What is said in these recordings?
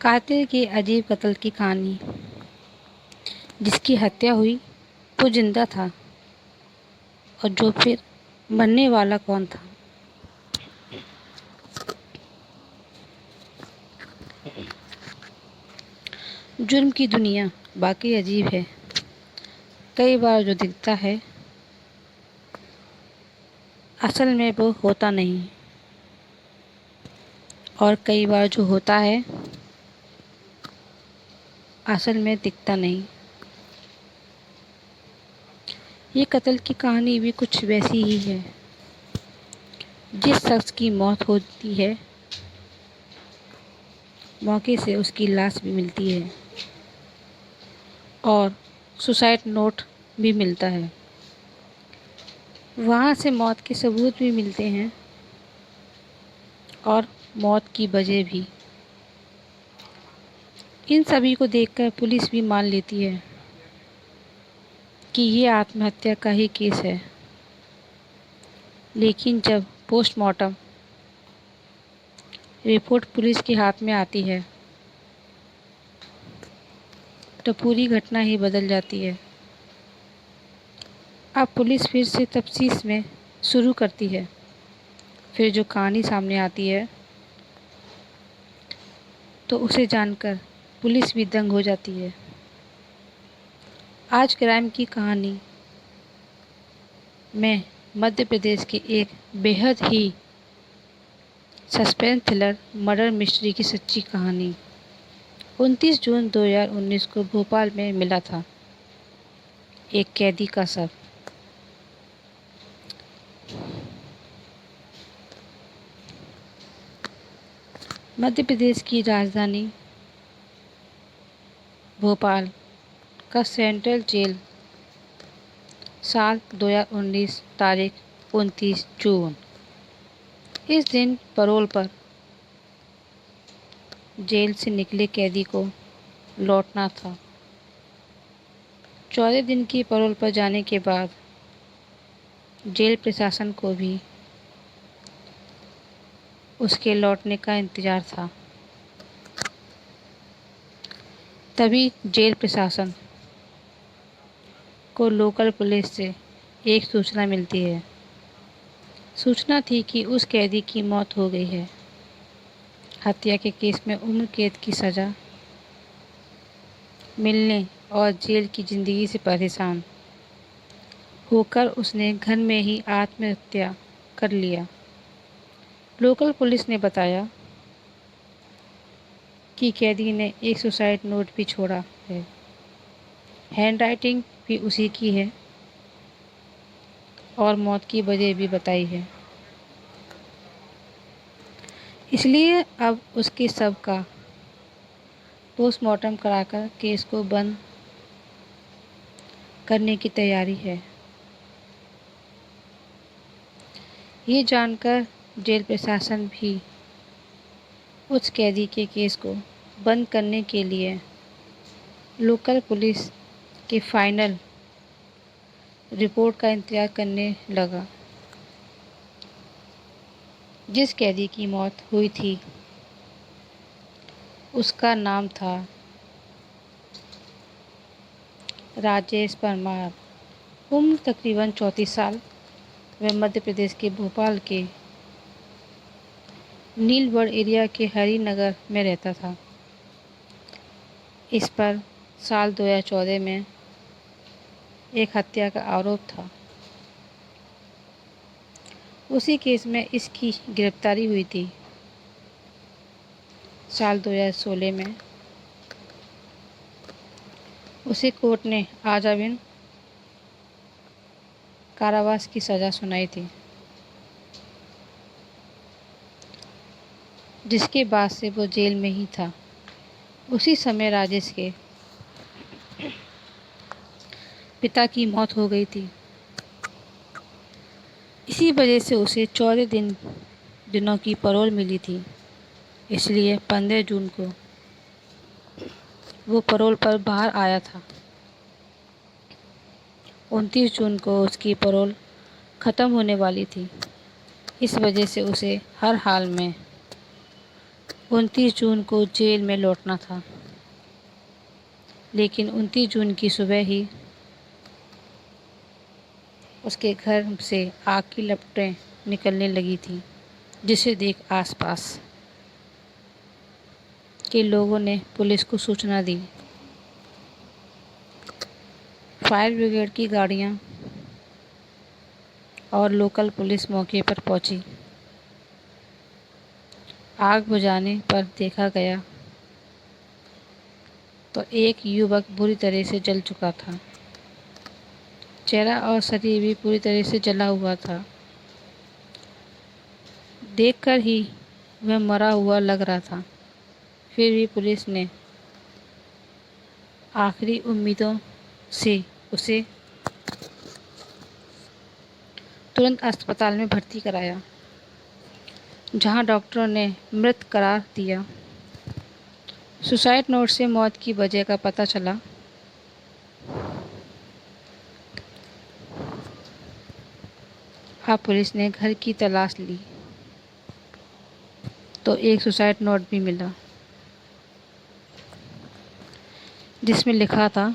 कातिल की अजीब कत्ल की कहानी। जिसकी हत्या हुई वो जिंदा था, और जो फिर मरने वाला कौन था। जुर्म की दुनिया बाकी अजीब है। कई बार जो दिखता है असल में वो होता नहीं, और कई बार जो होता है असल में दिखता नहीं। ये कत्ल की कहानी भी कुछ वैसी ही है। जिस शख्स की मौत होती है मौके से उसकी लाश भी मिलती है और सुसाइड नोट भी मिलता है। वहाँ से मौत के सबूत भी मिलते हैं और मौत की वजह भी। इन सभी को देखकर पुलिस भी मान लेती है कि ये आत्महत्या का ही केस है। लेकिन जब पोस्टमार्टम रिपोर्ट पुलिस के हाथ में आती है तो पूरी घटना ही बदल जाती है। अब पुलिस फिर से तफ्तीश में शुरू करती है। फिर जो कहानी सामने आती है तो उसे जानकर पुलिस भी दंग हो जाती है। आज क्राइम की कहानी में मध्य प्रदेश के एक बेहद ही सस्पेंस थ्रिलर मर्डर मिस्ट्री की सच्ची कहानी। 29 जून 2019 को भोपाल में मिला था एक कैदी का शव। मध्य प्रदेश की राजधानी भोपाल का सेंट्रल जेल साल 2019 तारीख 29 जून। इस दिन पैरोल पर जेल से निकले कैदी को लौटना था। 14 दिन की पैरोल पर जाने के बाद जेल प्रशासन को भी उसके लौटने का इंतज़ार था। तभी जेल प्रशासन को लोकल पुलिस से एक सूचना मिलती है। सूचना थी कि उस कैदी की मौत हो गई है। हत्या के केस में उम्र कैद की सज़ा मिलने और जेल की ज़िंदगी से परेशान होकर उसने घर में ही आत्महत्या कर लिया। लोकल पुलिस ने बताया कि कैदी ने एक सुसाइड नोट भी छोड़ा है। हैंडराइटिंग भी उसी की है और मौत की वजह भी बताई है। इसलिए अब उसके शव का पोस्टमार्टम कराकर केस को बंद करने की तैयारी है। ये जानकर जेल प्रशासन भी उस कैदी के केस को बंद करने के लिए लोकल पुलिस के फाइनल रिपोर्ट का इंतज़ार करने लगा। जिस कैदी की मौत हुई थी उसका नाम था राजेश परमार। उम्र तकरीबन 34 साल। वह मध्य प्रदेश के भोपाल के नीलगढ़ एरिया के हरिनगर में रहता था। इस पर साल 2014 में एक हत्या का आरोप था। उसी केस में इसकी गिरफ्तारी हुई थी साल 2016 में। उसे कोर्ट ने आजीवन कारावास की सज़ा सुनाई थी, जिसके बाद से वो जेल में ही था। उसी समय राजेश के पिता की मौत हो गई थी। इसी वजह से उसे 14 दिनों की पैरोल मिली थी। इसलिए 15 जून को वो पैरोल पर बाहर आया था। 29 जून को उसकी पैरोल ख़त्म होने वाली थी। इस वजह से उसे हर हाल में 29 जून को जेल में लौटना था, लेकिन 29 जून की सुबह ही उसके घर से आग की लपटें निकलने लगी थी, जिसे देख आसपास के लोगों ने पुलिस को सूचना दी। फायर ब्रिगेड की गाड़ियां और लोकल पुलिस मौके पर पहुंची। आग बुझाने पर देखा गया तो एक युवक बुरी तरह से जल चुका था। चेहरा और शरीर भी पूरी तरह से जला हुआ था। देखकर ही वह मरा हुआ लग रहा था। फिर भी पुलिस ने आखिरी उम्मीदों से उसे तुरंत अस्पताल में भर्ती कराया, जहां डॉक्टरों ने मृत करार दिया। सुसाइड नोट से मौत की वजह का पता चला। अब पुलिस ने घर की तलाश ली तो एक सुसाइड नोट भी मिला, जिसमें लिखा था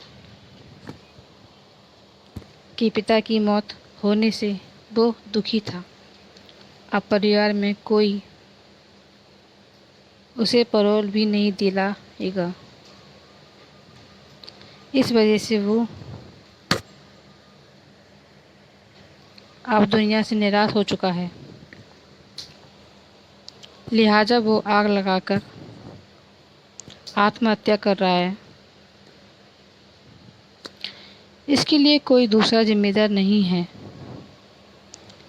कि पिता की मौत होने से वो दुखी था। अब परिवार में कोई उसे पैरोल भी नहीं दिलाएगा। इस वजह से वो अब दुनिया से निराश हो चुका है। लिहाजा वो आग लगाकर आत्महत्या कर रहा है। इसके लिए कोई दूसरा जिम्मेदार नहीं है।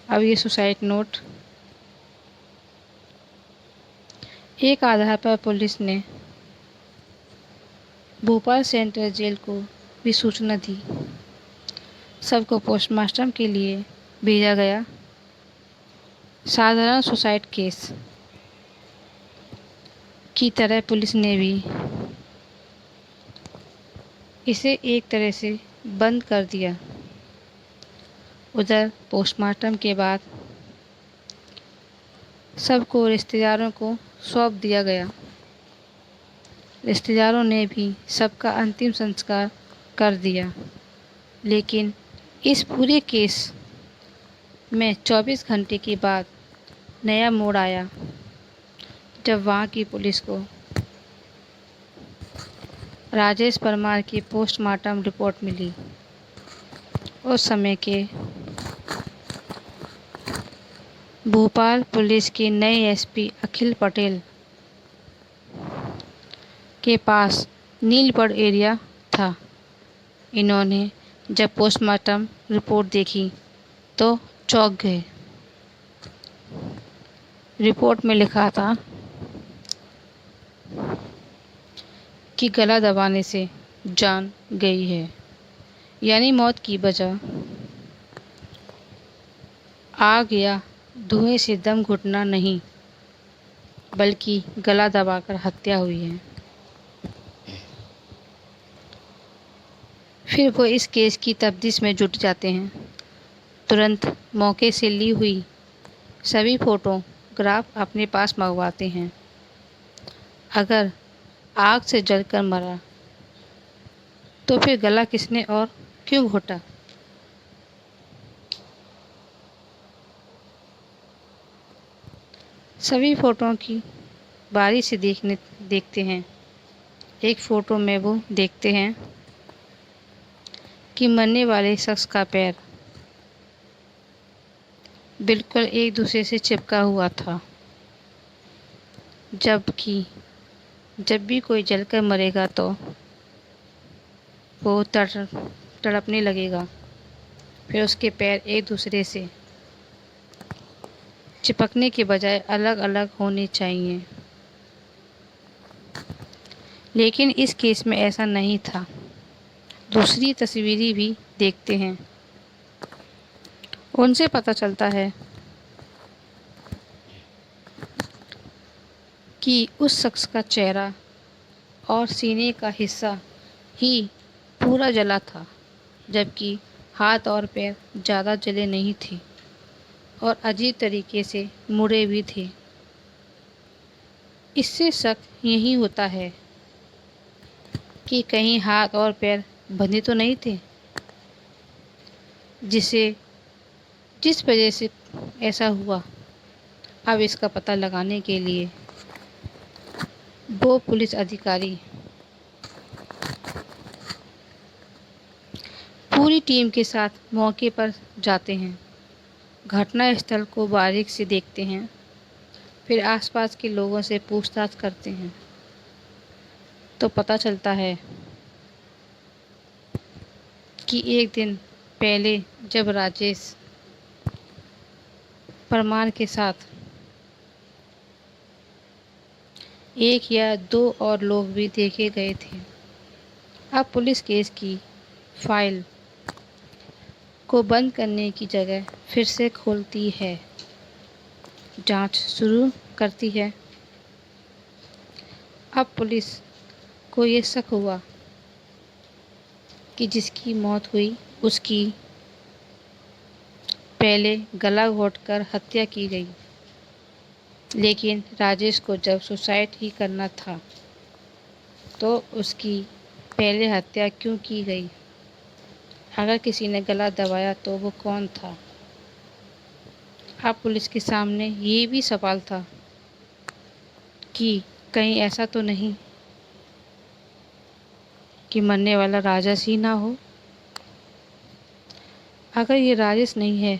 अब ये सुसाइड नोट एक आधार पर पुलिस ने भोपाल सेंट्रल जेल को भी सूचना दी। सबको पोस्टमार्टम के लिए भेजा गया। साधारण सुसाइड केस की तरह पुलिस ने भी इसे एक तरह से बंद कर दिया। उधर पोस्टमार्टम के बाद सबको रिश्तेदारों को सौंप दिया गया। रिश्तेदारों ने भी सबका अंतिम संस्कार कर दिया। लेकिन इस पूरे केस में 24 घंटे के बाद नया मोड़ आया, जब वहाँ की पुलिस को राजेश परमार की पोस्टमार्टम रिपोर्ट मिली। उस समय के भोपाल पुलिस के नए एसपी अखिल पटेल के पास नीलपड़ एरिया था। इन्होंने जब पोस्टमार्टम रिपोर्ट देखी तो चौंक गए। रिपोर्ट में लिखा था कि गला दबाने से जान गई है, यानी मौत की वजह आग या धुएं से दम घुटना नहीं, बल्कि गला दबाकर हत्या हुई है। फिर वो इस केस की तफ्तीश में जुट जाते हैं। तुरंत मौके से ली हुई सभी फोटोग्राफ अपने पास मंगवाते हैं। अगर आग से जलकर मरा तो फिर गला किसने और क्यों घोटा? सभी फोटों की बारी से देखते हैं। एक फ़ोटो में वो देखते हैं कि मरने वाले शख्स का पैर बिल्कुल एक दूसरे से चिपका हुआ था, जबकि जब भी कोई जलकर मरेगा तो वो तड़पने लगेगा। फिर उसके पैर एक दूसरे से चिपकने के बजाय अलग अलग होने चाहिए। लेकिन इस केस में ऐसा नहीं था। दूसरी तस्वीरें भी देखते हैं। उनसे पता चलता है कि उस शख्स का चेहरा और सीने का हिस्सा ही पूरा जला था, जबकि हाथ और पैर ज़्यादा जले नहीं थे और अजीब तरीके से मुड़े भी थे। इससे शक यही होता है कि कहीं हाथ और पैर बंधे तो नहीं थे, जिसे जिस वजह से ऐसा हुआ। अब इसका पता लगाने के लिए वो पुलिस अधिकारी पूरी टीम के साथ मौके पर जाते हैं, घटनास्थल को बारीक से देखते हैं, फिर आसपास के लोगों से पूछताछ करते हैं। तो पता चलता है कि एक दिन पहले जब राजेश परमार के साथ एक या दो और लोग भी देखे गए थे। अब पुलिस केस की फाइल को बंद करने की जगह फिर से खोलती है, जांच शुरू करती है। अब पुलिस को ये शक हुआ कि जिसकी मौत हुई उसकी पहले गला घोंटकर हत्या की गई। लेकिन राजेश को जब सुसाइड ही करना था तो उसकी पहले हत्या क्यों की गई? अगर किसी ने गला दबाया तो वो कौन था? अब पुलिस के सामने ये भी सवाल था कि कहीं ऐसा तो नहीं कि मरने वाला राजेश ही ना हो। अगर ये राजेश नहीं है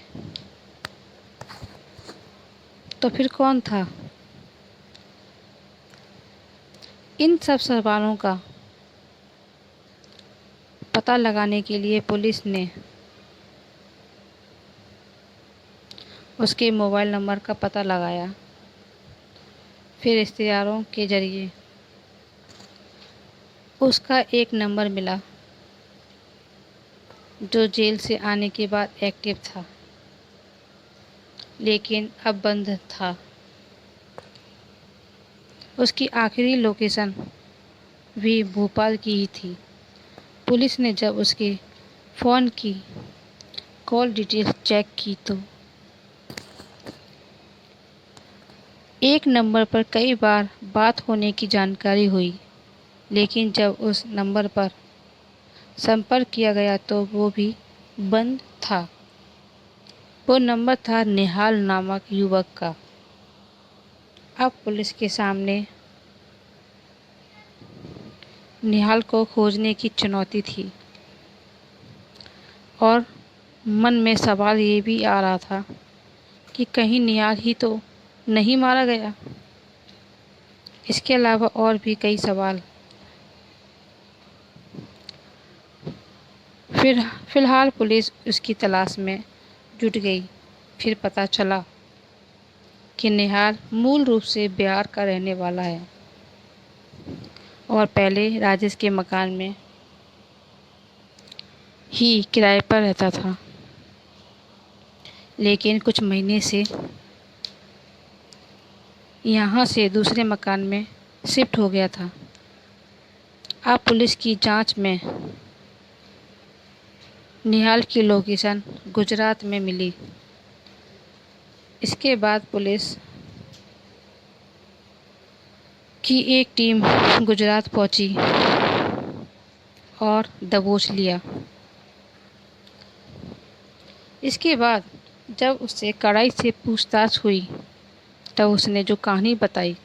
तो फिर कौन था? इन सब सवालों का पता लगाने के लिए पुलिस ने उसके मोबाइल नंबर का पता लगाया। फिर रिश्तेदारों के जरिए उसका एक नंबर मिला जो जेल से आने के बाद एक्टिव था, लेकिन अब बंद था। उसकी आखिरी लोकेशन भी भोपाल की ही थी। पुलिस ने जब उसके फ़ोन की कॉल डिटेल चेक की तो एक नंबर पर कई बार बात होने की जानकारी हुई, लेकिन जब उस नंबर पर संपर्क किया गया तो वो भी बंद था। वो नंबर था निहाल नामक युवक का। अब पुलिस के सामने निहाल को खोजने की चुनौती थी और मन में सवाल ये भी आ रहा था कि कहीं निहाल ही तो नहीं मारा गया। इसके अलावा और भी कई सवाल। फिलहाल पुलिस उसकी तलाश में जुट गई। फिर पता चला कि निहाल मूल रूप से बिहार का रहने वाला है और पहले राजेश के मकान में ही किराए पर रहता था, लेकिन कुछ महीने से यहाँ से दूसरे मकान में शिफ्ट हो गया था। अब पुलिस की जांच में निहाल की लोकेशन गुजरात में मिली। इसके बाद पुलिस की एक टीम गुजरात पहुंची और दबोच लिया। इसके बाद जब उससे कड़ाई से पूछताछ हुई तब उसने जो कहानी बताई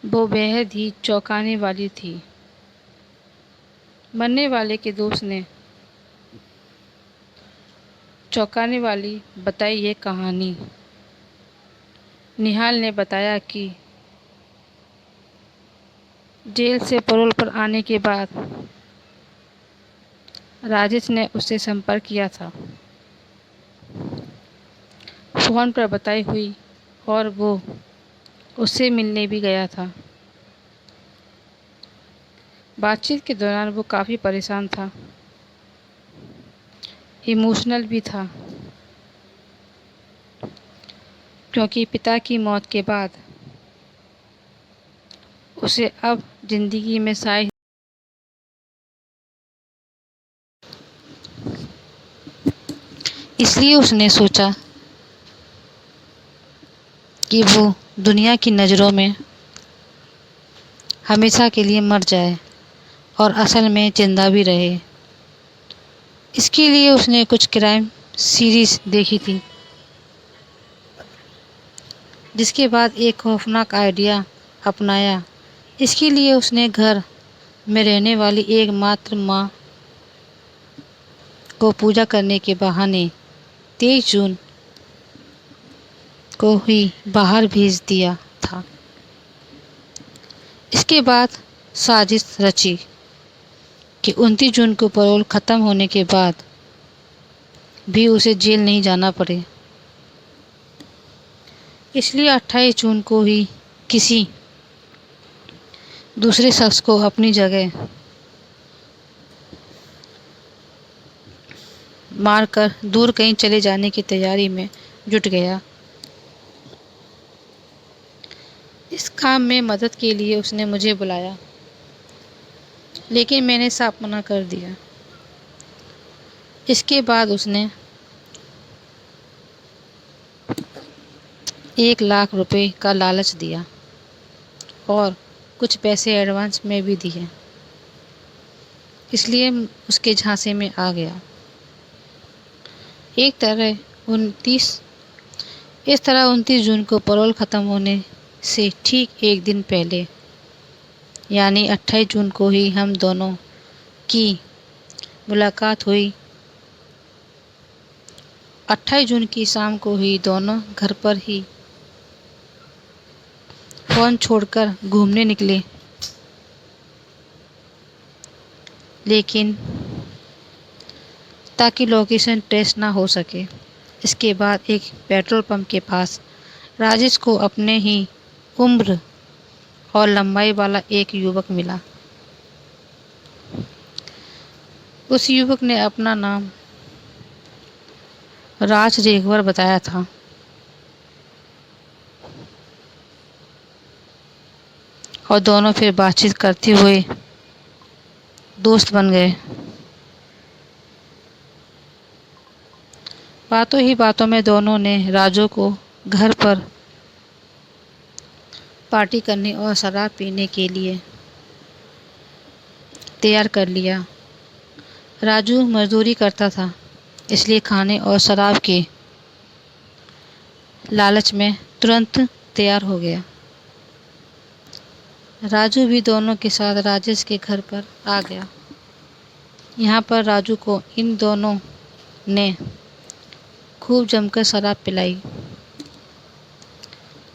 वो बेहद ही चौंकाने वाली थी। मरने वाले के दोस्त ने चौंकाने वाली बताई ये कहानी। निहाल ने बताया कि जेल से पैरोल पर आने के बाद राजेश ने उससे संपर्क किया था, फ़ोन पर बताई हुई, और वो उससे मिलने भी गया था। बातचीत के दौरान वो काफ़ी परेशान था, इमोशनल भी था, क्योंकि पिता की मौत के बाद उसे अब ज़िंदगी में शायद इसलिए उसने सोचा कि वो दुनिया की नज़रों में हमेशा के लिए मर जाए और असल में जिंदा भी रहे। इसके लिए उसने कुछ क्राइम सीरीज देखी थी, जिसके बाद एक खौफनाक आइडिया अपनाया। इसके लिए उसने घर में रहने वाली एकमात्र माँ को पूजा करने के बहाने 23 जून को ही बाहर भेज दिया था। इसके बाद साजिश रची कि 29 जून को पैरोल खत्म होने के बाद भी उसे जेल नहीं जाना पड़े। इसलिए 28 जून को ही किसी दूसरे शख्स को अपनी जगह मारकर दूर कहीं चले जाने की तैयारी में जुट गया। इस काम में मदद के लिए उसने मुझे बुलाया, लेकिन मैंने साफ मना कर दिया। इसके बाद उसने 1 लाख रुपए का लालच दिया और कुछ पैसे एडवांस में भी दिए। इसलिए उसके झांसे में आ गया। इस तरह 29 जून को पैरोल ख़त्म होने से ठीक एक दिन पहले, यानी 28 जून को ही हम दोनों की मुलाकात हुई। 28 जून की शाम को ही दोनों घर पर ही फ़ोन छोड़कर घूमने निकले, लेकिन ताकि लोकेशन ट्रेस ना हो सके। इसके बाद एक पेट्रोल पंप के पास राजेश को अपने ही उम्र और लंबाई वाला एक युवक मिला। उस युवक ने अपना नाम राज रेखवर बताया था और दोनों फिर बातचीत करते हुए दोस्त बन गए। बातों ही बातों में दोनों ने राजू को घर पर पार्टी करने और शराब पीने के लिए तैयार कर लिया। राजू मजदूरी करता था, इसलिए खाने और शराब के लालच में तुरंत तैयार हो गया। राजू भी दोनों के साथ राजेश के घर पर आ गया। यहाँ पर राजू को इन दोनों ने खूब जमकर शराब पिलाई।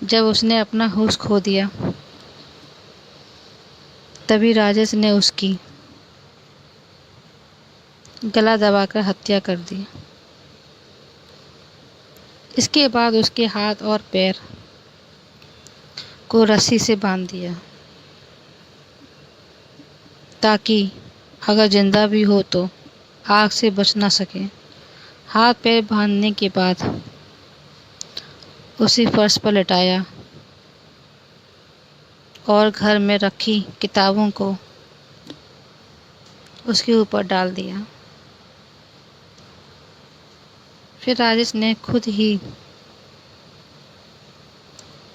जब उसने अपना होश खो दिया, तभी राजेश ने उसकी गला दबाकर हत्या कर दी। इसके बाद उसके हाथ और पैर को रस्सी से बांध दिया, ताकि अगर जिंदा भी हो तो आग से बच ना सके। हाथ पैर बांधने के बाद उसे फर्श पर लेटाया और घर में रखी किताबों को उसके ऊपर डाल दिया। फिर राजेश ने खुद ही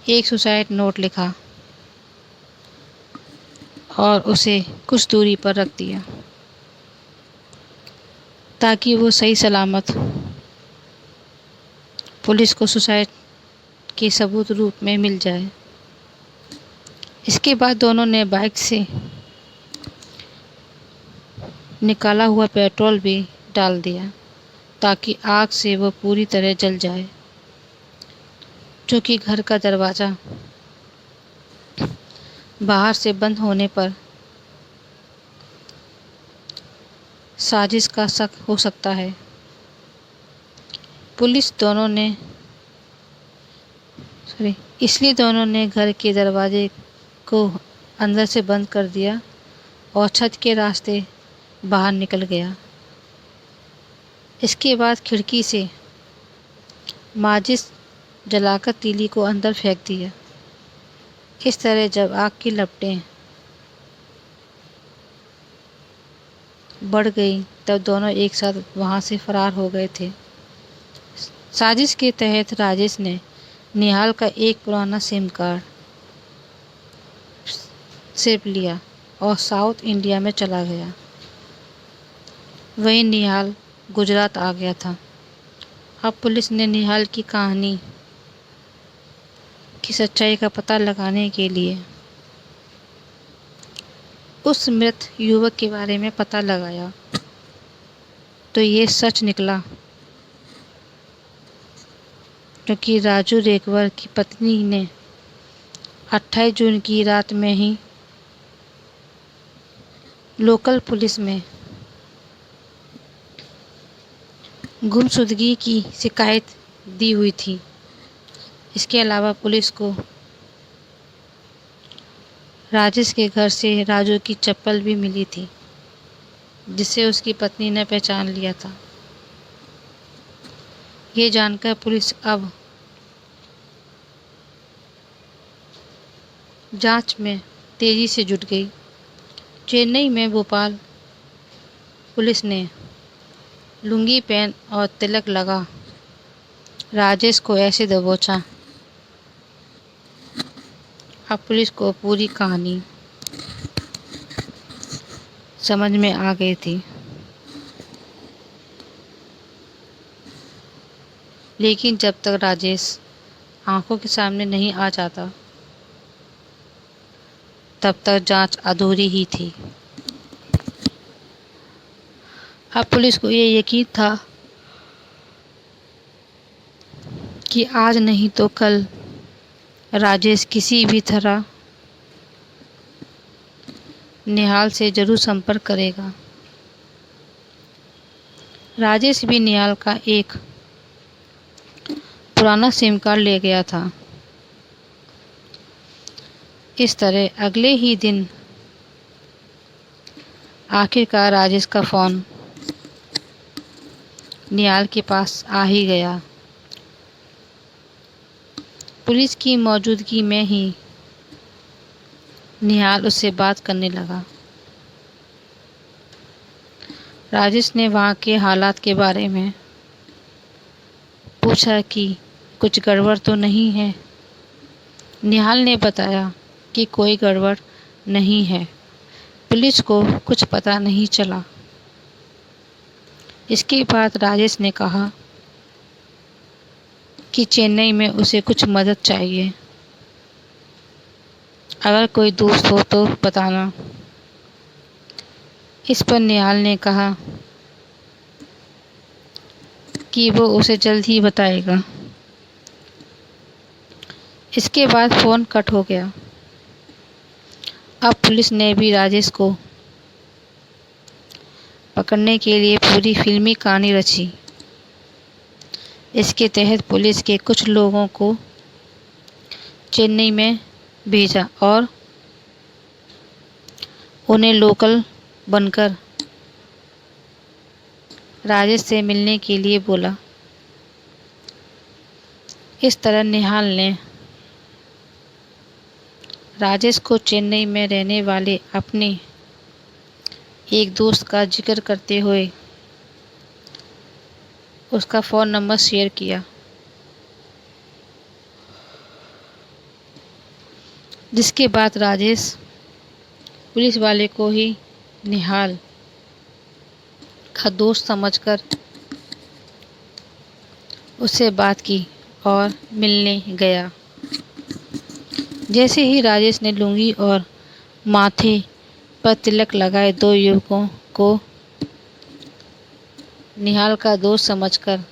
एक सुसाइड नोट लिखा और उसे कुछ दूरी पर रख दिया, ताकि वो सही सलामत पुलिस को सुसाइड के सबूत रूप में मिल जाए। इसके बाद दोनों ने बाइक से निकाला हुआ पेट्रोल भी डाल दिया, ताकि आग से वो पूरी तरह जल जाए। चूँकि घर का दरवाज़ा बाहर से बंद होने पर साजिश का शक हो सकता है, इसलिए दोनों ने घर के दरवाजे को अंदर से बंद कर दिया और छत के रास्ते बाहर निकल गया। इसके बाद खिड़की से माचिस जलाकर तीली को अंदर फेंक दिया। इस तरह जब आग की लपटें बढ़ गई, तब दोनों एक साथ वहां से फरार हो गए थे। साजिश के तहत राजेश ने निहाल का एक पुराना सिम कार्ड सिर्फ लिया और साउथ इंडिया में चला गया। वहीं निहाल गुजरात आ गया था। अब पुलिस ने निहाल की कहानी की सच्चाई का पता लगाने के लिए उस मृत युवक के बारे में पता लगाया, तो ये सच निकला, क्योंकि राजू रेकवर की पत्नी ने 28 जून की रात में ही लोकल पुलिस में गुमशुदगी की शिकायत दी हुई थी। इसके अलावा पुलिस को राजेश के घर से राजू की चप्पल भी मिली थी, जिसे उसकी पत्नी ने पहचान लिया था। ये जानकर पुलिस अब जांच में तेजी से जुट गई। चेन्नई में भोपाल पुलिस ने लुंगी पहन और तिलक लगा राजेश को ऐसे दबोचा। अब पुलिस को पूरी कहानी समझ में आ गई थी, लेकिन जब तक राजेश आंखों के सामने नहीं आ जाता, तब तक जांच अधूरी ही थी। अब पुलिस को ये यकीन था कि आज नहीं तो कल राजेश किसी भी तरह निहाल से जरूर संपर्क करेगा। राजेश भी निहाल का एक पुराना सिम कार्ड ले गया था। इस तरह अगले ही दिन आखिरकार राजेश का फोन निहाल के पास आ ही गया। पुलिस की मौजूदगी में ही निहाल उससे बात करने लगा। राजेश ने वहाँ के हालात के बारे में पूछा कि कुछ गड़बड़ तो नहीं है। निहाल ने बताया कि कोई गड़बड़ नहीं है, पुलिस को कुछ पता नहीं चला। इसके बाद राजेश ने कहा कि चेन्नई में उसे कुछ मदद चाहिए, अगर कोई दोस्त हो तो बताना। इस पर निहाल ने कहा कि वो उसे जल्द ही बताएगा। इसके बाद फ़ोन कट हो गया। अब पुलिस ने भी राजेश को पकड़ने के लिए पूरी फिल्मी कहानी रची। इसके तहत पुलिस के कुछ लोगों को चेन्नई में भेजा और उन्हें लोकल बनकर राजेश से मिलने के लिए बोला। इस तरह निहाल ने राजेश को चेन्नई में रहने वाले अपने एक दोस्त का जिक्र करते हुए उसका फ़ोन नंबर शेयर किया, जिसके बाद राजेश पुलिस वाले को ही निहाल का दोस्त समझकर उससे बात की और मिलने गया। जैसे ही राजेश ने लुंगी और माथे पर तिलक लगाए दो युवकों को निहाल का दोस्त समझकर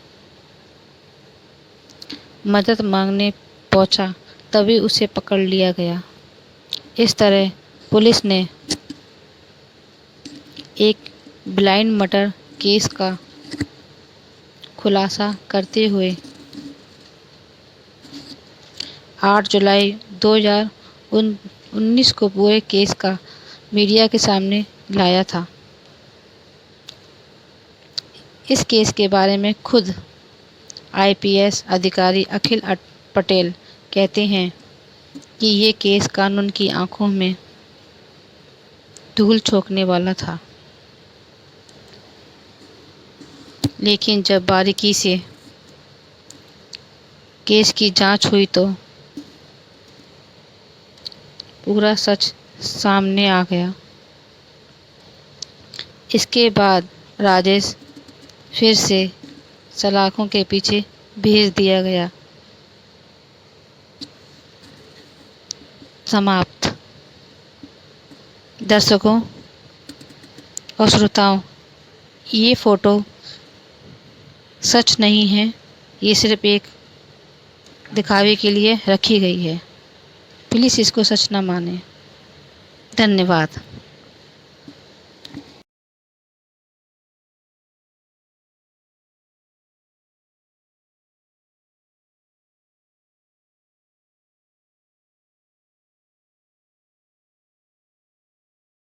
मदद मांगने पहुंचा, तभी उसे पकड़ लिया गया। इस तरह पुलिस ने एक ब्लाइंड मर्डर केस का खुलासा करते हुए 8 जुलाई 2019 को पूरे केस का मीडिया के सामने लाया था। इस केस के बारे में खुद आईपीएस अधिकारी अखिल पटेल कहते हैं कि ये केस कानून की आंखों में धूल झोंकने वाला था, लेकिन जब बारीकी से केस की जांच हुई तो पूरा सच सामने आ गया। इसके बाद राजेश फिर से सलाखों के पीछे भेज दिया गया। समाप्त। दर्शकों और श्रोताओं, ये फोटो सच नहीं है, ये सिर्फ एक दिखावे के लिए रखी गई है। प्लीज़ इसको सच ना मानें। धन्यवाद।